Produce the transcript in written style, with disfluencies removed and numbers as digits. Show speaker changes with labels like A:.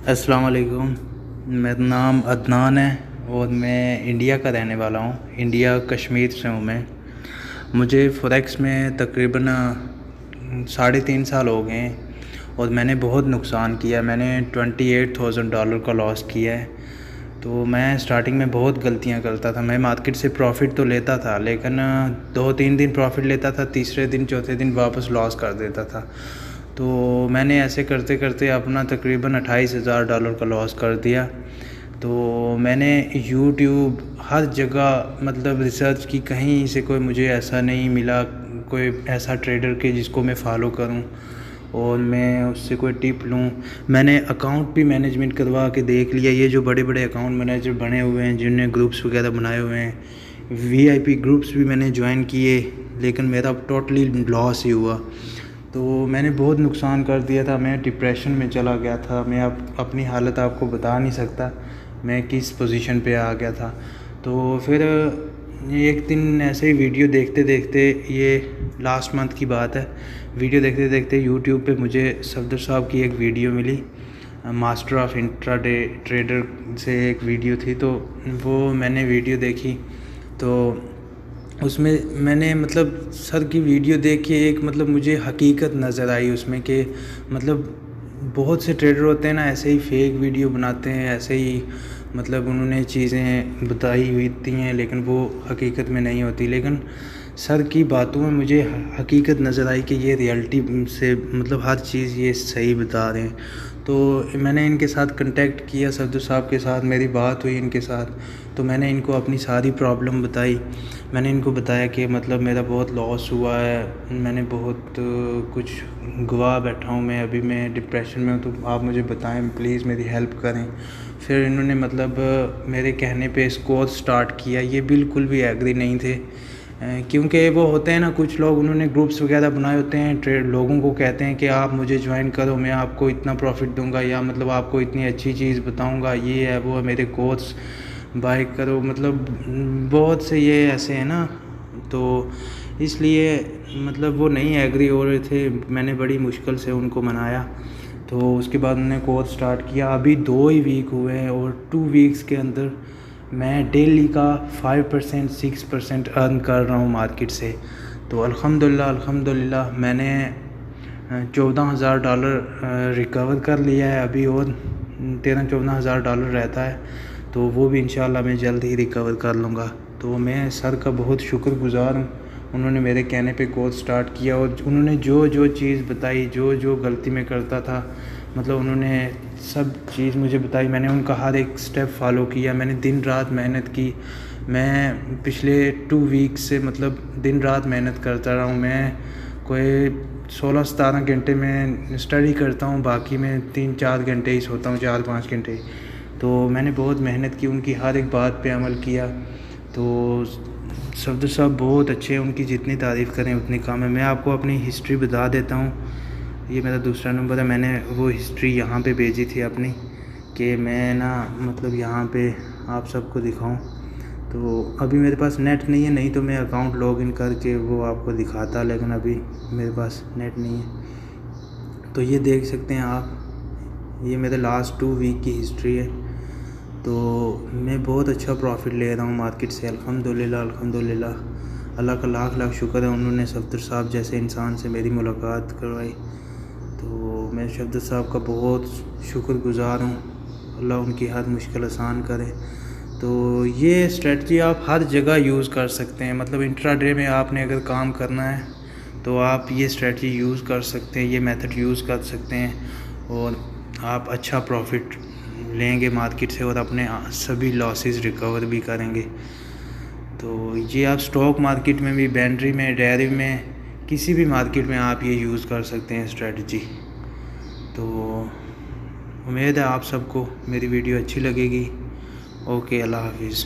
A: अस्सलाम वालेकुम। मेरा नाम अदनान है और मैं इंडिया का रहने वाला हूँ। इंडिया कश्मीर से हूँ मैं। मुझे फॉरेक्स में तकरीबन 3.5 साल हो गए हैं और मैंने बहुत नुकसान किया। मैंने $28,000 का लॉस किया है। तो मैं स्टार्टिंग में बहुत गलतियाँ करता था। मैं मार्केट से प्रॉफ़िट तो लेता था, लेकिन 2-3 दिन प्रॉफ़िट लेता था, तीसरे दिन चौथे दिन वापस लॉस कर देता था। तो मैंने ऐसे करते करते अपना तकरीबन $28,000 का लॉस कर दिया। तो मैंने यूट्यूब हर जगह मतलब रिसर्च की, कहीं से कोई मुझे ऐसा नहीं मिला, कोई ऐसा ट्रेडर के जिसको मैं फ़ॉलो करूं और मैं उससे कोई टिप लूं। मैंने अकाउंट भी मैनेजमेंट करवा के देख लिया। ये जो बड़े बड़े अकाउंट मैनेजर बने हुए हैं, जिन्होंने ग्रुप्स वगैरह बनाए हुए हैं, VIP ग्रुप्स भी मैंने ज्वाइन किए, लेकिन मेरा टोटली लॉस ही हुआ। तो मैंने बहुत नुकसान कर दिया था। मैं डिप्रेशन में चला गया था। मैं अपनी हालत आपको बता नहीं सकता मैं किस पोजीशन पे आ गया था। तो फिर एक दिन ऐसे ही वीडियो देखते देखते, ये लास्ट मंथ की बात है, वीडियो देखते देखते यूट्यूब पे मुझे सफदर साहब की एक वीडियो मिली। मास्टर ऑफ इंट्राडे ट्रेडर से एक वीडियो थी, तो वो मैंने वीडियो देखी। तो उसमें मैंने मतलब सर की वीडियो देख के एक मतलब मुझे हकीकत नज़र आई उसमें, कि मतलब बहुत से ट्रेडर होते हैं ना, ऐसे ही फेक वीडियो बनाते हैं, ऐसे ही मतलब उन्होंने चीज़ें बताई हुई हैं लेकिन वो हकीकत में नहीं होती। लेकिन सर की बातों में मुझे हकीकत नज़र आई कि ये रियलिटी से मतलब हर चीज़ ये सही बता रहे हैं। तो मैंने इनके साथ कांटेक्ट किया, सफदर साहब के साथ मेरी बात हुई इनके साथ। तो मैंने इनको अपनी सारी प्रॉब्लम बताई। मैंने इनको बताया कि मतलब मेरा बहुत लॉस हुआ है, मैंने बहुत कुछ गवा बैठा हूँ, मैं अभी डिप्रेशन में हूँ, तो आप मुझे बताएं प्लीज़, मेरी हेल्प करें। फिर इन्होंने मतलब मेरे कहने पे इस कोर्स स्टार्ट किया। ये बिल्कुल भी एग्री नहीं थे, क्योंकि वो होते हैं ना कुछ लोग, उन्होंने ग्रुप्स वगैरह बनाए होते हैं, ट्रेड लोगों को कहते हैं कि आप मुझे ज्वाइन करो, मैं आपको इतना प्रॉफिट दूंगा, या मतलब आपको इतनी अच्छी चीज़ बताऊंगा, ये है वो है, मेरे कोर्स बाय करो। मतलब बहुत से ये ऐसे हैं ना, तो इसलिए मतलब वो नहीं एग्री हो रहे थे। मैंने बड़ी मुश्किल से उनको मनाया। तो उसके बाद उन्होंने कोर्स स्टार्ट किया। अभी 2 ही वीक हुए हैं और 2 वीक्स के अंदर मैं डेली का 5% 6% अर्न कर रहा हूँ मार्केट से। तो अल्हम्दुलिल्लाह मैंने $14,000 रिकवर कर लिया है अभी, और 13-14 हज़ार डॉलर रहता है। तो वो भी इंशाल्लाह मैं जल्द ही रिकवर कर लूँगा। तो मैं सर का बहुत शुक्रगुज़ार हूँ। उन्होंने मेरे कहने पे कोर्स स्टार्ट किया और उन्होंने जो जो चीज़ बताई, जो जो गलती मैं करता था, मतलब उन्होंने सब चीज़ मुझे बताई। मैंने उनका हर एक स्टेप फॉलो किया। मैंने दिन रात मेहनत की। मैं पिछले 2 वीक से मतलब दिन रात मेहनत करता रहा हूँ। मैं कोई 16-17 घंटे में स्टडी करता हूँ, बाकी मैं 3-4 घंटे ही सोता हूँ, 4-5 घंटे। तो मैंने बहुत मेहनत की, उनकी हर एक बात पे अमल किया। तो सफदर साहब बहुत अच्छे हैं, उनकी जितनी तारीफ़ करें उतनी कम है। मैं आपको अपनी हिस्ट्री बता देता हूँ। ये मेरा दूसरा नंबर है। मैंने वो हिस्ट्री यहाँ पे भेजी थी अपनी, कि मैं ना मतलब यहाँ पे आप सबको दिखाऊं। तो अभी मेरे पास नेट नहीं है, नहीं तो मैं अकाउंट लॉगिन करके वो आपको दिखाता, लेकिन अभी मेरे पास नेट नहीं है। तो ये देख सकते हैं आप, ये मेरे लास्ट 2 वीक की हिस्ट्री है। तो मैं बहुत अच्छा प्रॉफिट ले रहा हूँ मार्केट से, अल्हम्दुलिल्लाह। अल्लाह का लाख लाख शुक्र है, उन्होंने सफदर साहब जैसे इंसान से मेरी मुलाकात करवाई। तो मैं सफदर साहब का बहुत शुक्रगुज़ार हूँ। अल्लाह उनकी हर मुश्किल आसान करे। तो ये स्ट्रेटजी आप हर जगह यूज़ कर सकते हैं। मतलब इंट्राडे में आपने अगर काम करना है तो आप ये स्ट्रेटजी यूज़ कर सकते हैं, ये मेथड यूज़ कर सकते हैं और आप अच्छा प्रॉफिट लेंगे मार्केट से और अपने सभी लॉसेस रिकवर भी करेंगे। तो ये आप स्टॉक मार्केट में भी, बाइनरी में, डेयरी में, किसी भी मार्केट में आप ये यूज़ कर सकते हैं स्ट्रेटजी। तो उम्मीद है आप सबको मेरी वीडियो अच्छी लगेगी। ओके, अल्लाह हाफिज़।